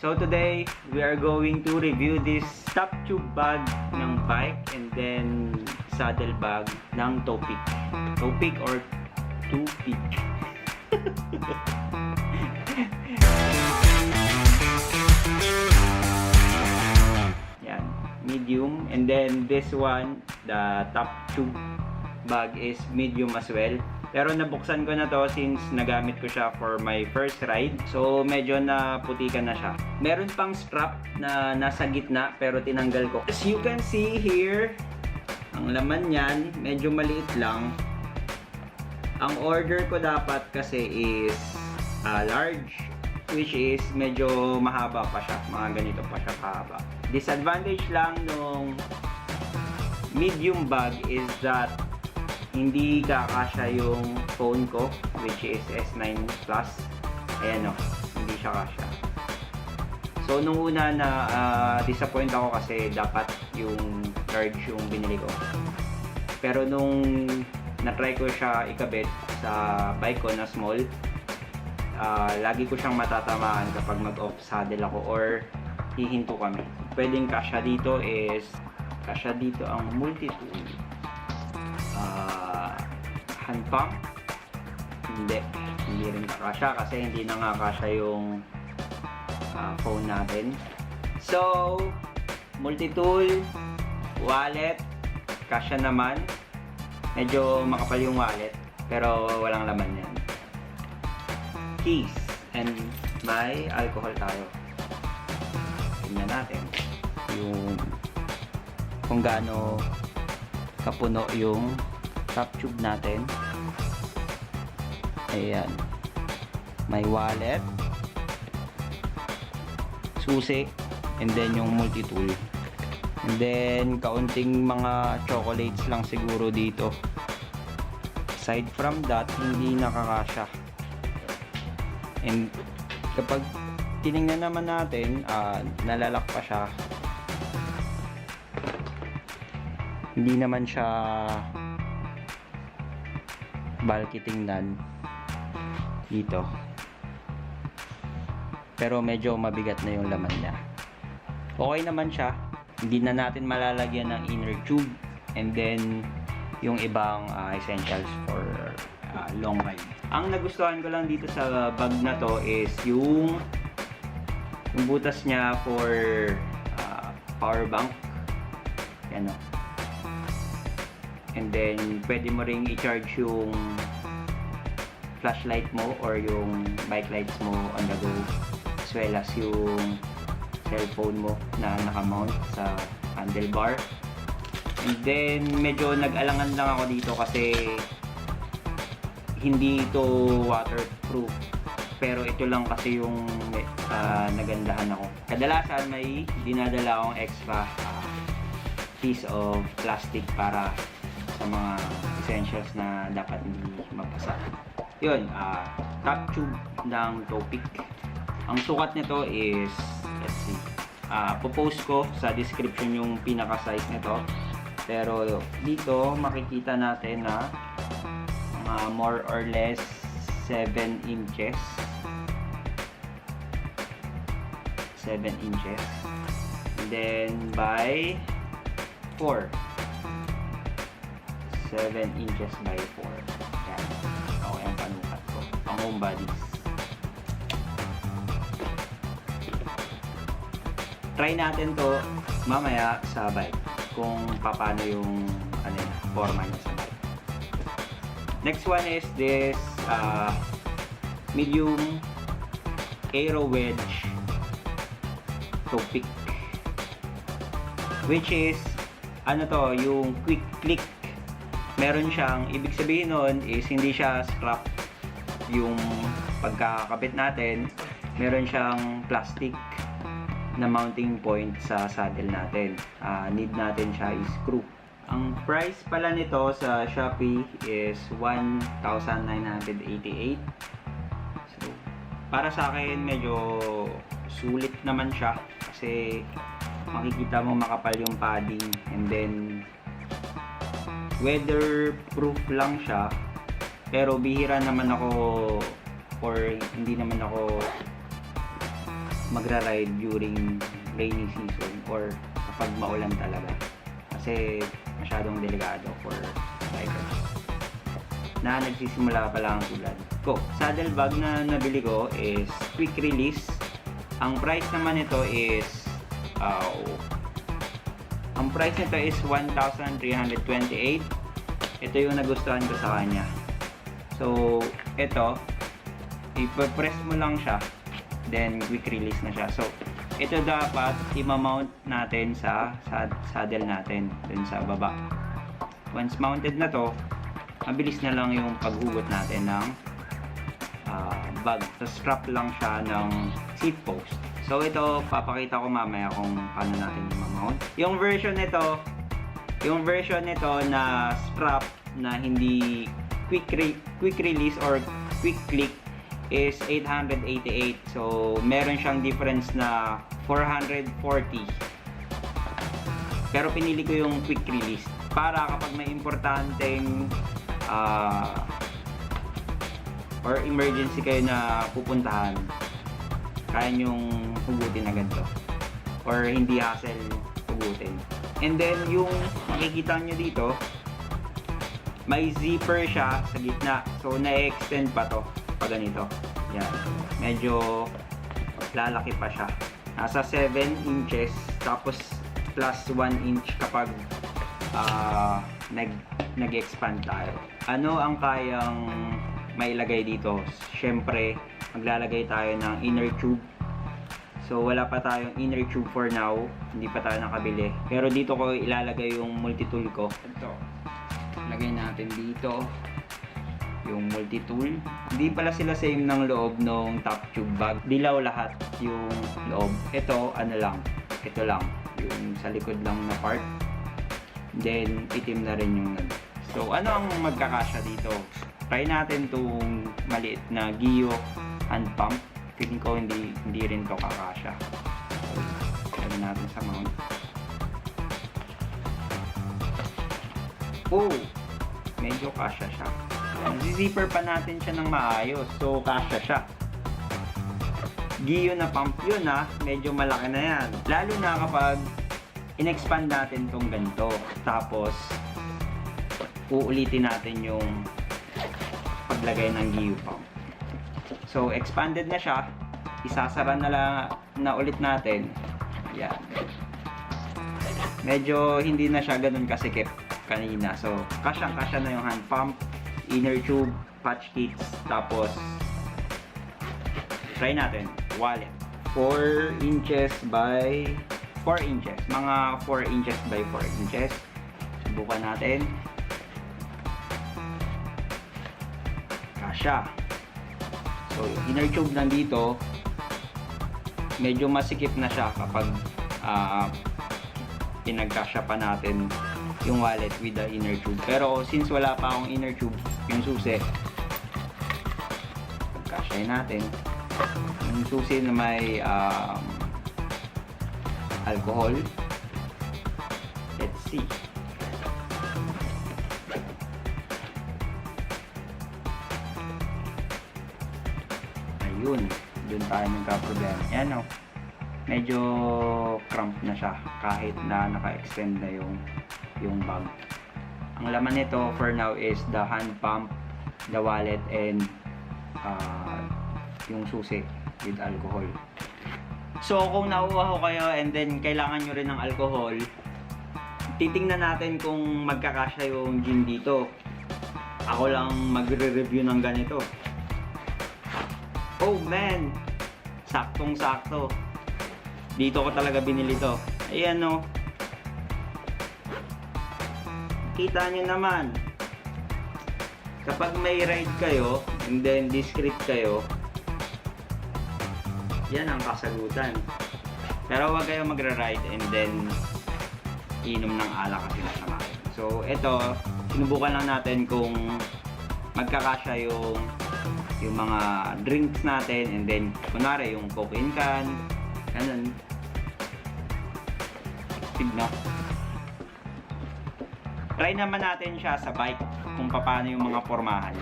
So today, we are going to review this top tube bag ng bike and then saddle bag ng Topic. Topic or Tupic. Yan, medium. And then this one, the top tube bag is medium as well. Pero nabuksan ko na to since nagamit ko siya for my first ride. So medyo naputikan na siya. Meron pang strap na nasa gitna pero tinanggal ko. As you can see here, ang laman niyan medyo maliit lang. Ang order ko dapat kasi is large, which is medyo mahaba pa siya. Mga ganito pa siya kahaba. Disadvantage lang nung medium bag is that hindi kakasya yung phone ko, which is S9 Plus. Ayan o, hindi siya kasya. So nung una na disappoint ako kasi dapat yung large yung binili ko. Pero nung na-try ko siya ikabit sa bike ko na small, lagi ko siyang matatamaan kapag mag-off saddle ako or hihinto kami. Pwedeng kasya dito is kasya dito ang multi-tool. Hand pump, hindi rin kakasya kasi hindi na nga kasya yung phone natin. So multi-tool, wallet, kasya naman. Medyo makapal yung wallet pero walang laman yan. Keys, and may alcohol tayo. Tingnan natin yung kung gaano kapuno yung top tube natin. Ayan, may wallet, susi, and then yung multi-tool, and then kaunting mga chocolates lang siguro dito. Aside from that, hindi nakakasya. And kapag tinignan naman natin, nalalak pa siya. Hindi naman siya bulky tingnan dito, pero medyo mabigat na yung laman niya. Okay naman siya, hindi na natin malalagyan ng inner tube and then yung ibang essentials for long ride. Ang nagustuhan ko lang dito sa bag na to is yung butas niya for power bank. Yan o. And then pwede mo ring i-charge yung flashlight mo or yung bike lights mo on the go, as well as yung cellphone mo na nakamount sa handlebar. And then medyo nag-alangan lang ako dito kasi hindi ito waterproof, pero ito lang kasi yung nagandahan ako. Kadalasan may dinadala akong extra piece of plastic para sa mga essentials na dapat hindi mapasa. Yun, top tube ng Topic. Ang sukat nito is, let's see, popost ko sa description yung pinaka size nito, pero dito makikita natin na more or less 7 inches 7 inches, and then by 4 7 inches by 4. Yan. Okay ang panukat ko. Ang home bodies. Try natin to mamaya sa bike kung paano yung forma niya sa bike. Next one is this medium aero wedge Topic, which is yung quick click. Meron siyang, ibig sabihin nun is hindi siya scrap yung pagkakabit natin. Meron siyang plastic na mounting point sa saddle natin. Need natin siya i-screw. Ang price pala nito sa Shopee is 1,988. So, para sa akin medyo sulit naman siya kasi makikita mo makapal yung padding, and then weatherproof lang siya, pero bihira naman ako or hindi naman ako magra-ride during rainy season or kapag maulan talaga. Kasi masyadong delikado for bikers na nagsisimula pa lang tulad ko. Saddle bag na nabili ko is quick release. Ang price naman nito is 1,328. Ito yung nagustuhan ko sa kanya. So, ito ipa-press mo lang siya, then quick release na siya. So, ito dapat i-mount natin sa saddle natin dun sa baba. Once mounted na to, mabilis na lang yung paghugot natin ng bag. So, strap lang siya ng seat post. So, ito papakita ko mamaya kung paano natin i-mount. Yung version nito na strap na hindi quick release or quick click is 888. So, meron siyang difference na 440. Pero pinili ko yung quick release para kapag may importanteng or emergency kayo na pupuntahan, kaya nyong hugutin agad to. Or hindi hassle hugutin. And then, yung makikita nyo dito, may zipper siya sa gitna. So, na-extend pa to pag ganito. Yan. Medyo lalaki pa siya. Nasa 7 inches. Tapos, plus 1 inch kapag nag-expand tayo. Ano ang kayang mailagay dito? Siyempre, maglalagay tayo ng inner tube. So, wala pa tayong inner tube for now. Hindi pa tayo nakabili. Pero dito ko ilalagay yung multi-tool ko. Ito. Lagay natin dito yung multi-tool. Hindi pala sila same ng loob ng top tube bag. Dilaw lahat yung loob. Ito, ano lang. Ito lang. Yung sa likod lang na part. Then, itim na rin yung So, ano ang magkakasya dito? Try natin itong maliit na Gio hand pump. Feeling ko hindi rin to kakasya. Try natin sa mount. Oh! Medyo kasya siya. Zipper pa natin siya ng maayos. So, kasya siya. Gio na pump yun ha. Medyo malaki na yan. Lalo na kapag in-expand natin tong ganito. Tapos, uulitin natin yung paglagay ng Gio pump. So, expanded na siya. Isasara na lang na ulit natin. Yan. Medyo hindi na siya ganun kasikip kanina. So, kasyang-kasya na yung hand pump, inner tube, patch kits, tapos try natin, wallet. 4 inches by 4 inches. Mga 4 inches by 4 inches. Subukan natin. Kasya. So, inner tube nandito, medyo masikip na siya kapag pinagkasya pa natin yung wallet with the inner tube. Pero since wala pa akong inner tube, yung susi, pagkasyahin natin yung susi na may alcohol. Let's see. Ayun, dun tayo nagka-problema. Yan o, medyo cramp na siya kahit na naka-extend na yung bag. Ang laman nito for now is the hand pump, the wallet, and yung susi with alcohol. So kung nauuhaw kayo and then kailangan nyo rin ng alcohol, titingnan natin kung magkakasya yung gin dito. Ako lang magre-review ng ganito. Oh man! Saktong sakto. Dito ko talaga binili to. Ayan o. Kita nyo naman. Kapag may ride kayo, and then discreet kayo, yan ang kasagutan. Pero huwag kayo magra-ride and then inom ng alak kasi masama. So, ito, sinubukan lang natin kung magkakasya yung mga drinks natin, and then kunwari yung Coke in can, ganun. Tignan. Try naman natin siya sa bike kung paano yung mga pormahan.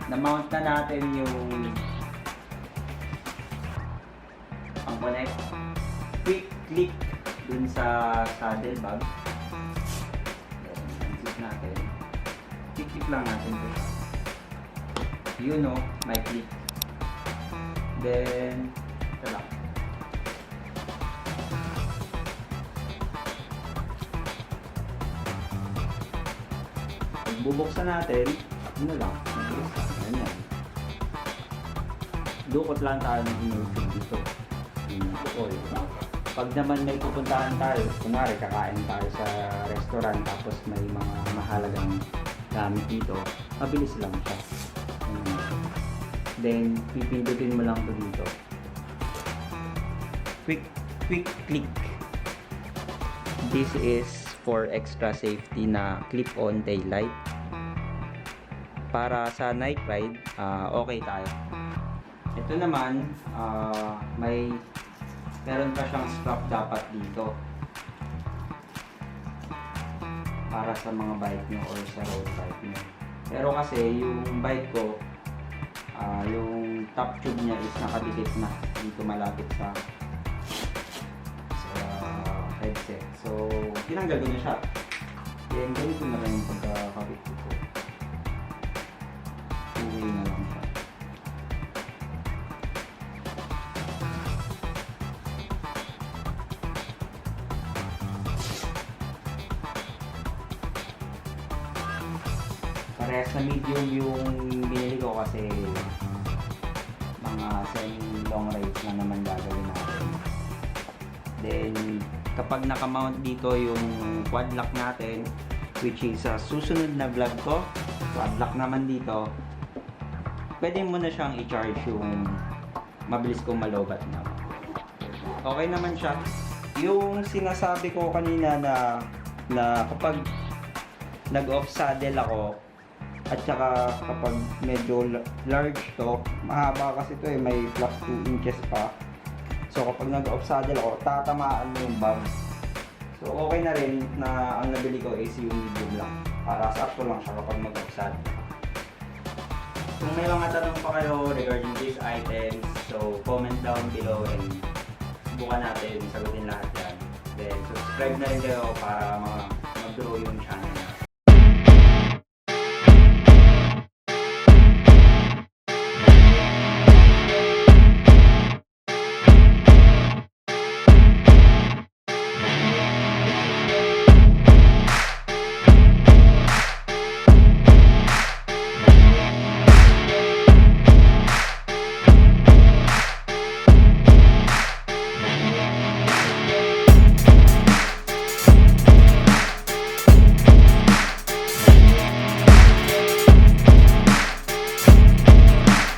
na-mount na natin yung pang-connect. Quick click dun sa saddle bag. Then, unzip natin. Quick click lang natin ito. You know, may click. Then, ito lang. Pag bubuksan natin, ano lang, ganyan. Dukot lang tayo ng inusin dito. Oil. Pag naman may pupuntahan tayo, kunwari kakain tayo sa restaurant tapos may mga mahalagang gamit dito, mabilis lang siya. Then, pipindutin mo lang ito dito. Quick click. This is for extra safety na clip-on tail light. Para sa night ride, okay tayo. Ito naman, meron pa siyang strap dapat dito. Para sa mga bike nyo or sa road bike nyo. Pero kasi yung bike ko, yung top tube niya is nakadikit na dito malapit sa headset. So, tinanggal ko na siya. Then, ganito na lang yung pagkakabit ko. Uwi na lang siya. Parehas na medium yung binili ko kasi mga semi-long rides na naman gagawin natin. Then, kapag nakamount dito yung quad lock natin, which is sa susunod na vlog ko, quad lock naman dito, pwede mo na siyang i-charge yung mabilis kong malobat na. Okay naman siya. Yung sinasabi ko kanina na kapag nag-off saddle ako, at saka kapag medyo large to, mahaba kasi to may plus 2 inches pa. So kapag nag-off saddle ako, tatamaan mo yung bag. So okay na rin na ang nabili ko is yung medium lang. Para sakto lang siya kapag mag-off saddle. Kung may mga tanong pa kayo regarding these items, so comment down below and subukan natin sagutin lahat yan. Then subscribe na rin kayo para mag-grow yung channel.